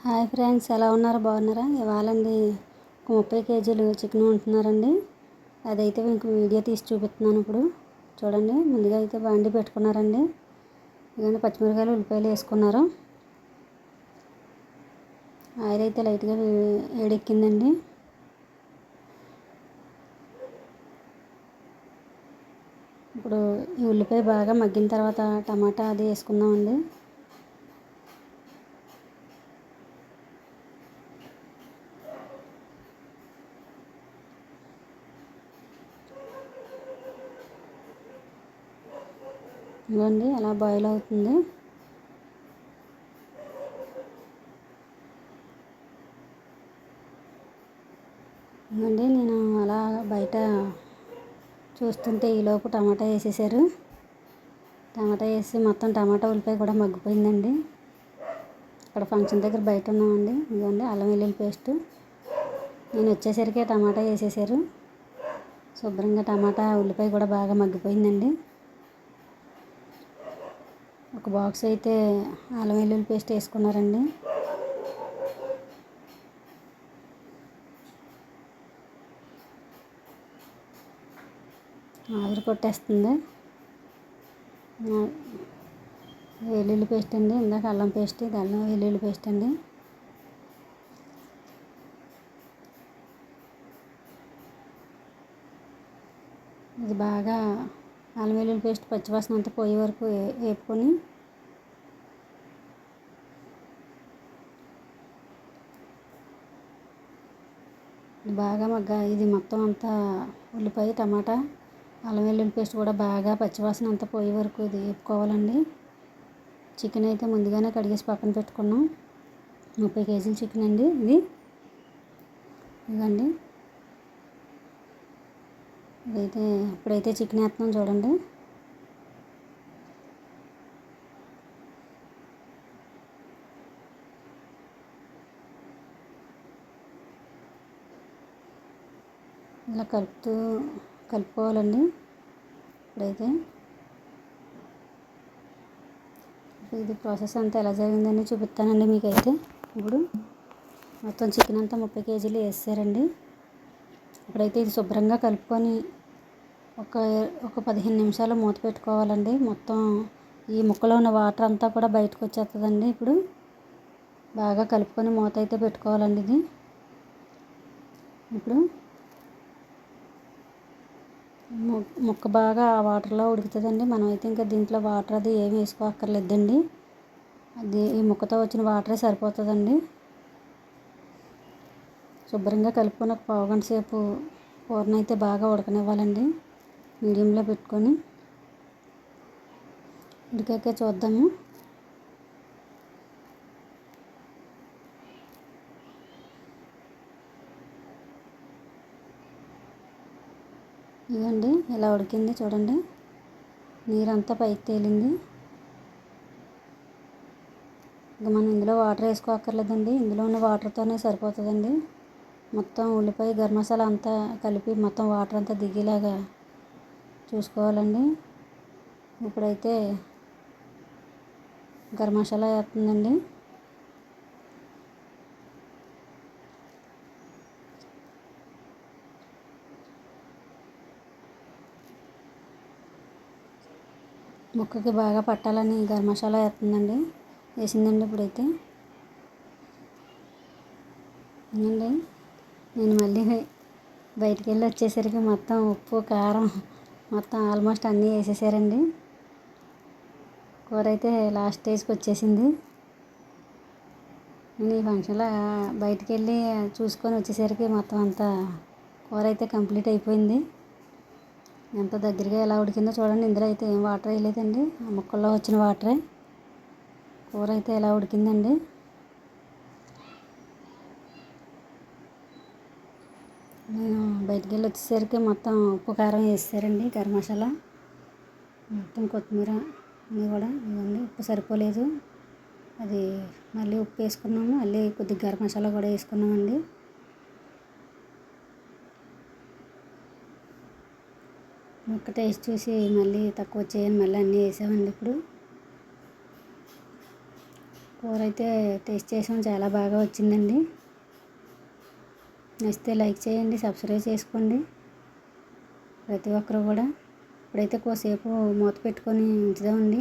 Hi friends, ఎలా ఉన్నారు? బాగున్నారా? ఇవాళండి ఒక 30 కేజీలు చికెన్ ఉంటున్నారండి. అదైతే మీకు వీడియో తీసి చూపిస్తున్నాను. ఇప్పుడు చూడండి. ముందుగా అయితే బాండి పెట్టుకున్నారండి. ఇవన్నీ పచ్చిమిరకాయలు, ఉల్లిపాయలు వేసుకున్నారు. ఆయిల్ అయితే లైట్గా వేడెక్కిందండి. ఇప్పుడు ఈ ఉల్లిపాయ బాగా మగ్గిన తర్వాత టమాటా అది వేసుకుందామండి. ఇవ్వండి అలా బాయిల్ అవుతుంది. ఇవ్వండి నేను అలా బయట చూస్తుంటే ఈలోపు టమాటా వేసేసారు. టమాటా వేసి మొత్తం టమాటా ఉల్లిపాయ కూడా మగ్గిపోయిందండి. ఇక్కడ ఫంక్షన్ దగ్గర బయట ఉన్నామండి. ఇదిగోండి అల్లం వెల్లుల్లి పేస్ట్. నేను వచ్చేసరికి టమాటా వేసేసారు. శుభ్రంగా టమాటా ఉల్లిపాయ కూడా బాగా మగ్గిపోయిందండి. ఒక బాక్స్ అయితే అల్లం వెల్లుల్లి పేస్ట్ వేసుకున్నారండి. ఆవిరి కొట్టేస్తుంది. వెల్లుల్లి పేస్ట్ అండి. ఇందాక అల్లం పేస్ట్, ఇది అల్లం వెల్లుల్లి పేస్ట్ అండి. ఇది బాగా అల్లం వెల్లుల్లి పేస్ట్ పచ్చివాసన అంతా పోయే వరకు వేపుకొని బాగా ఇది మొత్తం అంతా ఉల్లిపాయ, టమాటా, అల్లం వెల్లుల్లి పేస్ట్ కూడా బాగా పచ్చివాసన అంతా పోయే వరకు ఇది వేపుకోవాలండి. చికెన్ అయితే ముందుగానే కడిగేసి పక్కన పెట్టుకున్నాం. 30 కేజీల చికెన్ అండి ఇది. ఇదండి ఇప్పుడైతే చికెన్ వేస్తున్నాం చూడండి. ఇలా కలుపుకోవాలండి. ఇప్పుడైతే ఇది ప్రాసెస్ అంతా ఎలా జరిగిందని చూపిస్తానండి మీకైతే. ఇప్పుడు మొత్తం చికెన్ అంతా 30 కేజీలు వేసారండి. ఇప్పుడైతే ఇది శుభ్రంగా కలుపుకొని ఒక 15 నిమిషాలు మూత పెట్టుకోవాలండి. మొత్తం ఈ ముక్కలో ఉన్న వాటర్ అంతా కూడా బయటకు వచ్చేస్తుందండి. ఇప్పుడు బాగా కలుపుకొని మూత అయితే పెట్టుకోవాలండి. ఇది ఇప్పుడు ముక్క బాగా ఆ వాటర్లో ఉడుకుతుందండి. మనమైతే ఇంకా దీంట్లో వాటర్ అది ఏమి వేసుకోక్కర్లేదండి. ఈ ముక్కతో వచ్చిన వాటరే సరిపోతుందండి. శుభ్రంగా కలుపుకొని ఒక పావుగంట సేపు కూరను అయితే బాగా ఉడకనివ్వాలండి. మీడియంలో పెట్టుకొని ఉడికాక చూద్దాము. ఇదండి ఇలా ఉడికింది చూడండి. నీరంతా పైకి తేలింది. ఇంకా మనం ఇందులో వాటర్ వేసుకోక్కర్లేదండి. ఇందులో ఉన్న వాటర్తోనే సరిపోతుందండి. మొత్తం ఉల్లిపాయ, గరం మసాలా అంతా కలిపి మొత్తం వాటర్ అంతా దిగేలాగా చూసుకోవాలండి. ఇప్పుడైతే గరం మసాలా వేస్తుందండి. ముక్కకి బాగా పట్టాలని గరం మసాలా వేస్తుందండి. వేసిందండి. ఇప్పుడైతే అండి నేను మళ్ళీ బయటికి వెళ్ళి వచ్చేసరికి మొత్తం ఉప్పు, కారం మొత్తం ఆల్మోస్ట్ అన్నీ వేసేసారండి. కూర అయితే లాస్ట్ స్టేజ్కి వచ్చేసింది. నేను ఈ ఫంక్షన్లో బయటికి వెళ్ళి చూసుకొని వచ్చేసరికి మొత్తం అంతా కూర అయితే కంప్లీట్ అయిపోయింది. ఎంత దగ్గరగా ఎలా ఉడికిందో చూడండి. ఇందులో అయితే ఏం వాటర్ వేయలేదండి. ఆ ముక్కల్లో వచ్చిన వాటరే. కూర అయితే ఎలా ఉడికిందండి. నేను బయటికి వెళ్ళి వచ్చేసరికి మొత్తం ఉప్పు, కారం వేసారండి. గరం మసాలా మొత్తం కొత్తిమీర అన్నీ కూడా ఇవ్వండి. ఉప్పు సరిపోలేదు, అది మళ్ళీ ఉప్పు వేసుకున్నాము. మళ్ళీ కొద్దిగా గరం మసాలా కూడా వేసుకున్నామండి. ముక్క టేస్ట్ చూసి మళ్ళీ తక్కువ వచ్చేయని మళ్ళీ అన్నీ వేసామండి. ఇప్పుడు కూర అయితే టేస్ట్ చేసాం, చాలా బాగా వచ్చిందండి. నచ్చితే లైక్ చేయండి, సబ్స్క్రైబ్ చేసుకోండి ప్రతి ఒక్కరు కూడా. ఇప్పుడైతే కోసేపు మూత పెట్టుకొని ఉంచుదామండి.